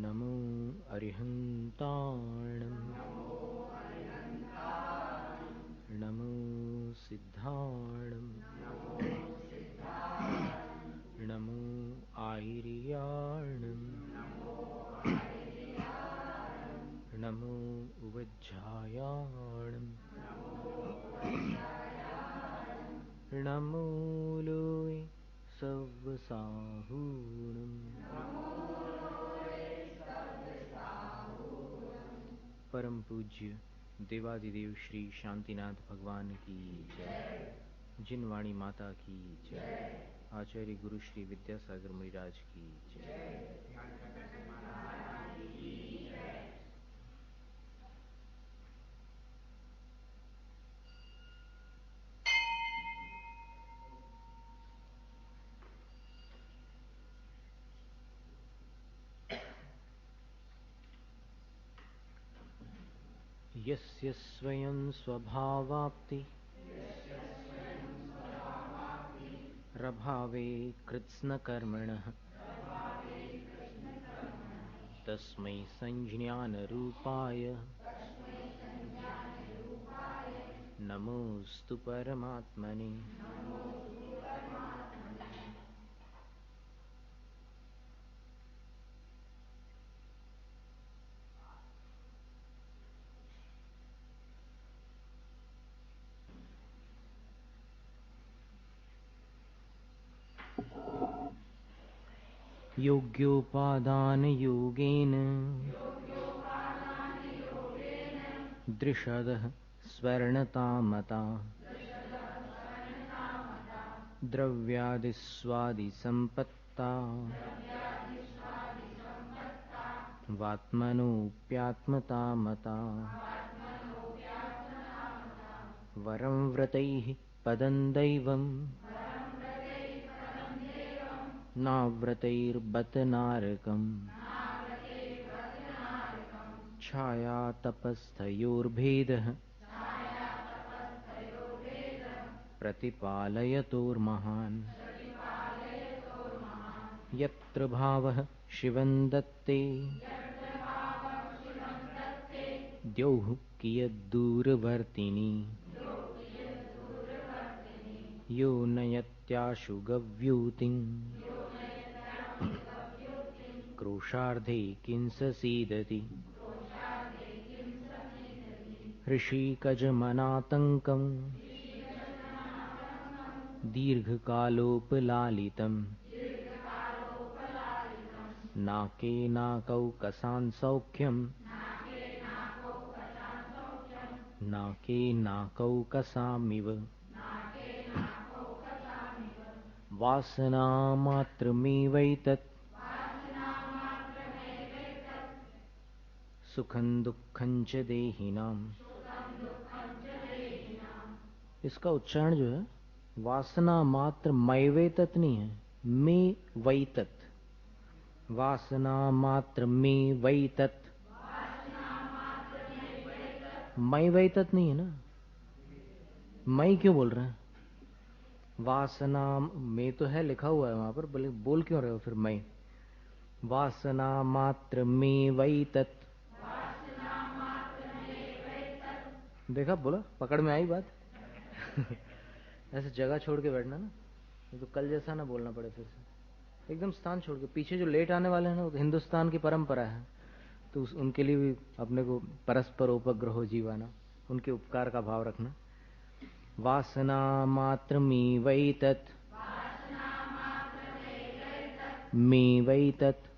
नमो अरिहन्ताणं नमो सिद्धाणं नमो आयर्याणं नमो उवज्झायाणं नमो लोय सव्वसाहूणं परम पूज्य देवादिदेव श्री शांतिनाथ भगवान की जय। जिनवाणी माता की जय। आचार्य गुरु श्री विद्यासागर मुनिराज की जय। यस्य स्वयं स्वभावाप्ति रभावे कृत्स्नकर्मणः तस्मै संज्ञानरूपाय नमोस्तु परमात्मने। योग्योपादानयोगेन दृषदः स्वर्णतामता द्रव्यादिस्वादिसम्पत्ता वात्मनोऽप्यात्मतामता वरं व्रतैः पदं दैवं नाव्रतैर्बत नारकम् छाया तपस्थयोर्भेदः प्रतिपालयतोर्महान् यत्र भावः शिवं दत्ते द्यौः कियद्दूरवर्तिनि यो नयत्याशु गव्यूतिं क्रोशार्धे किंससीदति ऋषिकजमनातङ्कं दीर्घकालोपलालितं नाके नाकौकसान् सौख्यं नाके नाकौकसामिव वासनामात्रमेवैतत् सुखं दुःखं च देहिनाम्। इसका उच्चारण जो है वासना मात्र मय तत् नहीं है, मे वै तत्। वासना मात्र में वै तत्, मय वै तत् नहीं है ना। मई क्यों बोल रहे हैं? वासना में तो है, लिखा हुआ है वहां पर, बोल क्यों रहे हो फिर मई? वासना मात्र में वै तत्। देखा, बोला, पकड़ में आई बात। ऐसे जगह छोड़ के बैठना ना, तो कल जैसा ना बोलना पड़े फिर से। एकदम स्थान छोड़ के, पीछे जो लेट आने वाले हैं ना, वो हिंदुस्तान की परंपरा है, तो उनके लिए भी अपने को परस्पर उपग्रहो जीवाना, उनके उपकार का भाव रखना। वासना मात्र में वै तत्, में वै तत्।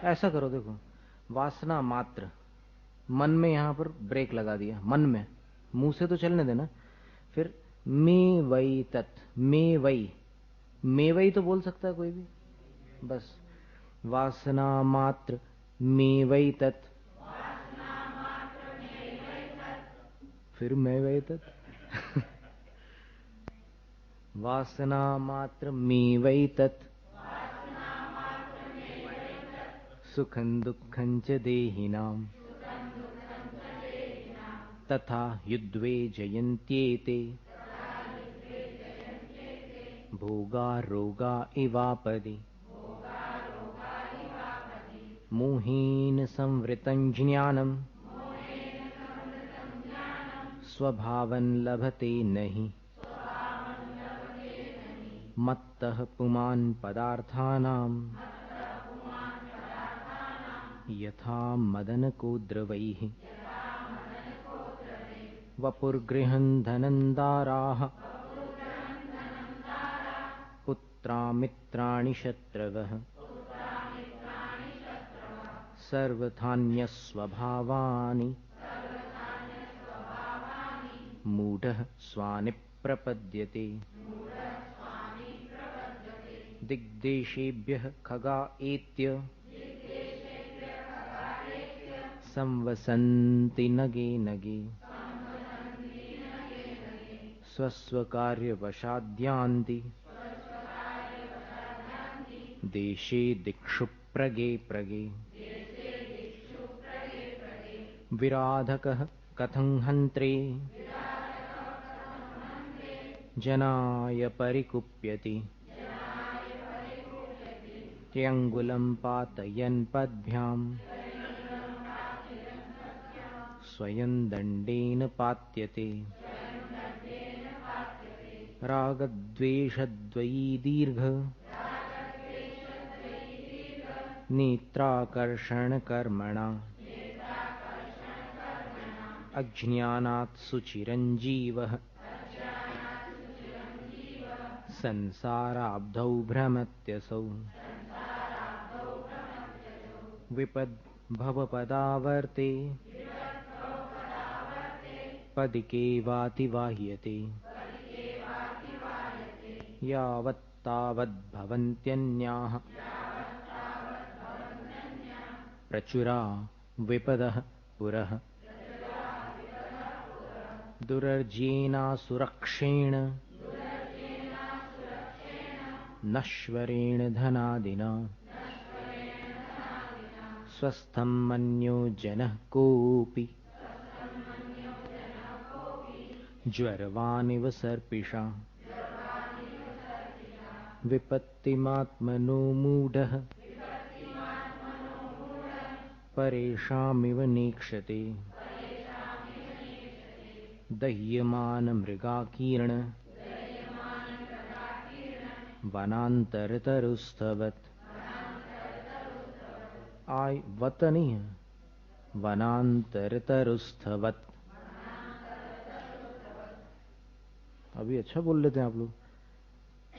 ऐसा करो, देखो, वासना मात्र, मन में यहां पर ब्रेक लगा दिया, मन में, मुंह से तो चलने देना। फिर में वै तत्, में वै तो बोल सकता है कोई भी, बस वासना मात्र में वै तत्, फिर मैं वै तत्। वासना मात्र में वै तत्, सुखं दुःखं च देहिनाम् तथा युद्ध्वे जयन्त्येते भोगा रोगा इवापदि मोहेन संवृतं ज्ञानं स्वभावं लभते नहि मत्तः पुमान् पदार्थानां यथा मदनकोद्रवैः वपुर्गृहं धनं दाराः पुत्रामित्राणि शत्रवः सर्वथान्यस्वभावानि मूढः स्वानि प्रपद्यते दिग्देशेभ्यः खगा एत्य संवसन्ति नगे नगे स्वस्वकार्यवशाद्यान्ति देशे दिक्षु प्रगे प्रगे विराधकः कथं हन्त्रे जनाय परिकुप्यति त्र्यङ्गुलं पातयन् पद्भ्यां स्वयं दण्डेन पात्यते रागद्वेषद्वयी दीर्घ नेत्राकर्षणकर्मणा अज्ञानात् सुचिरञ्जीवः संसाराब्धौ भ्रमत्यसौ विपद्भवपदावर्ते पदिकेवातिवाह्यते यावत्तावद्भवन्त्यन्याः प्रचुरा विपदः पुरः दुरर्जेनासुरक्षेण नश्वरेण धनादिना स्वस्थं मन्यो जनः कोऽपि ज्वरवानिव सर्पिषा विपत्तिमात्मनो मूढः परेषामिव नेक्षते दह्यमानमृगाकीर्ण वनान्तरतरुस्तवत् वत नहीं है, वनान्तरतरुस्थवत्। अभी अच्छा बोल लेते हैं आप लोग,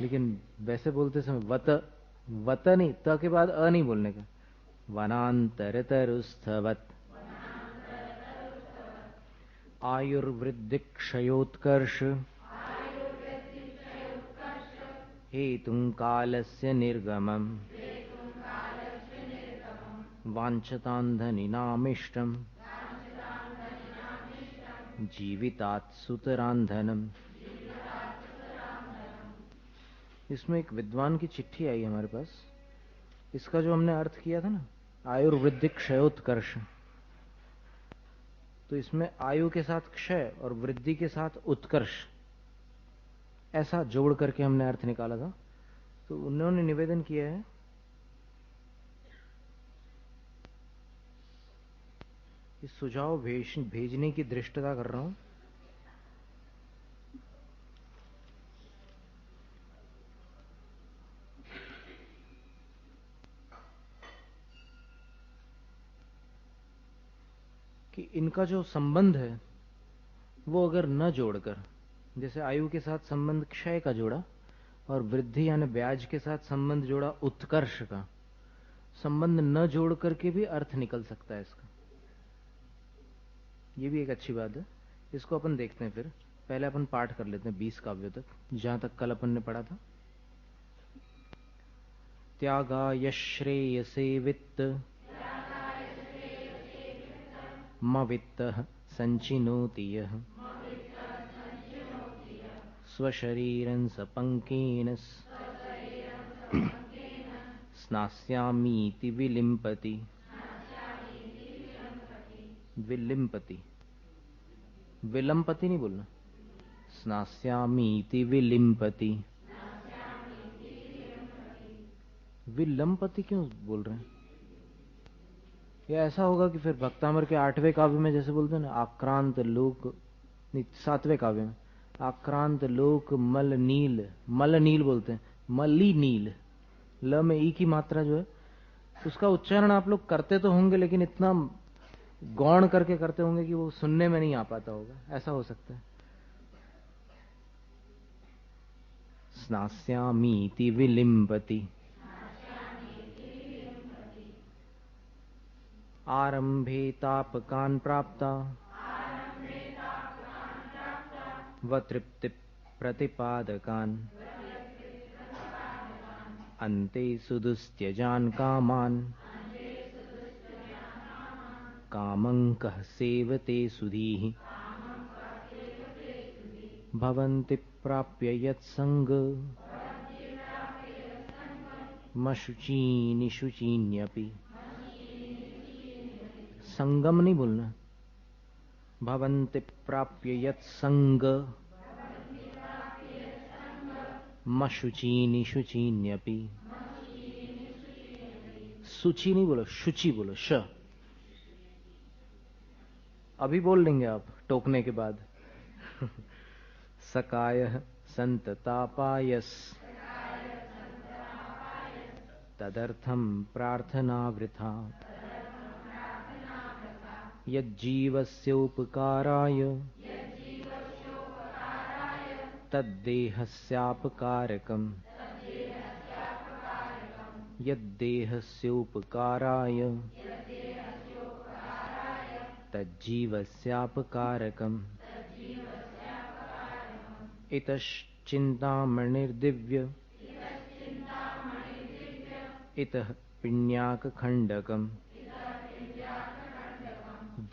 लेकिन वैसे बोलते समय वत नहीं, त के बाद अ नहीं बोलने का। वनान्तरतरुस्थवत् आयुर्वृद्धिक्षयोत्कर्ष हेतुं कालस्य निर्गमम् वाञ्छतान्धनिनामिष्टम् जीवितात् सुतरान्धनम्। इसमें एक विद्वान की चिट्ठी आई हमारे पास। इसका जो हमने अर्थ किया था ना, आयुर्वृद्धि क्षयोत्कर्ष, तो इसमें आयु के साथ क्षय और वृद्धि के साथ उत्कर्ष ऐसा जोड़ करके हमने अर्थ निकाला था। तो उन्होंने निवेदन किया है कि सुझाव भेजने की दृष्टता कर रहा हूं। कि इनका जो संबंध है वो अगर न जोड़कर, जैसे आयु के साथ संबंध क्षय का जोड़ा और वृद्धि यानी ब्याज के साथ संबंध जोड़ा उत्कर्ष का, संबंध न जोड़ करके भी अर्थ निकल सकता है इसका। ये भी एक अच्छी बात है। इसको अपन देखते हैं। फिर पहले अपन पाठ कर लेते हैं 20 काव्यों तक, जहां तक कल अपन ने पढ़ा था। त्यागाय श्रेयसे वित्त मवित्तः संचिनोति यः स्वशरीरं सपंकेन स्नास्यामीति विलिम्पति। विलिम्पति, विलंपति नहीं बोलना, स्नास्यामीति विलिम्पति। विलंपति क्यों बोल रहे हैं? या ऐसा होगा कि फिर भक्तामर के 8वें काव्य में जैसे बोलते हैं ना, आक्रांत लोक, नहीं 7वें काव्य में, आक्रांत लोक मल नील, मल नील बोलते हैं, मली नील, ल में ई की मात्रा जो है उसका उच्चारण आप लोग करते तो होंगे, लेकिन इतना गौण करके करते होंगे कि वो सुनने में नहीं आ पाता होगा, ऐसा हो सकता है। स्नास्यामीति विलिम्बति, आरंभे तापकान् प्राप्ता, वतृप्ति प्रतिपादकान्, अन्ते सुदुस्त्यजान् कामान्, कामं कः सेवते सुधीः, भवन्ति प्राप्य यत्संग, मशुचीनि शुचीन्यपि। संगम नहीं बोलना, भवन्ति प्राप्य यत्संग, मशुचीनि शुचीन्यपि। सुचि नहीं बोलो, शुचि बोलो, श। अभी बोल लेंगे आप टोकने के बाद। सकाय संततापायस, तदर्थं प्रार्थना वृथा, यज्जीवस्योपकाराय, तद्देहस्यापकारकम्, यद्देहस्योपकाराय, तज्जीवस्यापकारकम्। इतश्चिन्तामणिर्दिव्य, इतः पिण्याकखण्डकम्,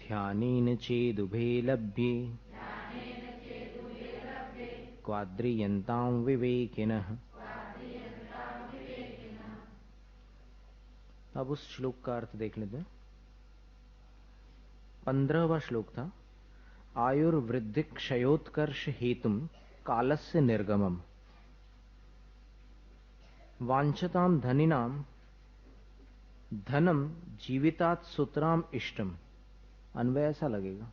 ध्यानेन चेदुभे लभ्ये, क्वाद्रियन्तां विवेकिनः। अब उस श्लोक का अर्थ देख लेते हैं। 15वां श्लोक था, आयुर्वृद्धि क्षयोत्कर्ष हेतुम कालस्य निर्गमम, वांछताम धनिनाम धनम जीवितात सुतराम इष्टम। अन्वय ऐसा लगेगा,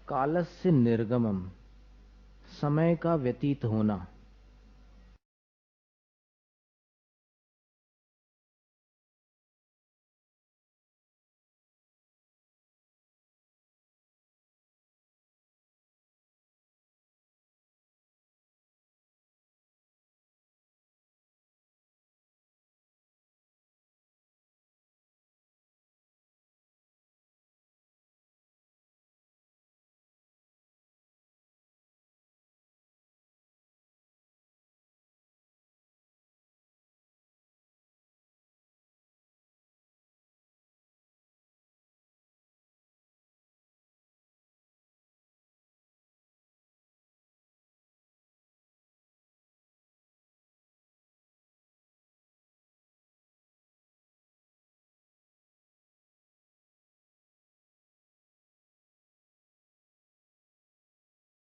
कालस्य निर्गमम, समय का व्यतीत होना,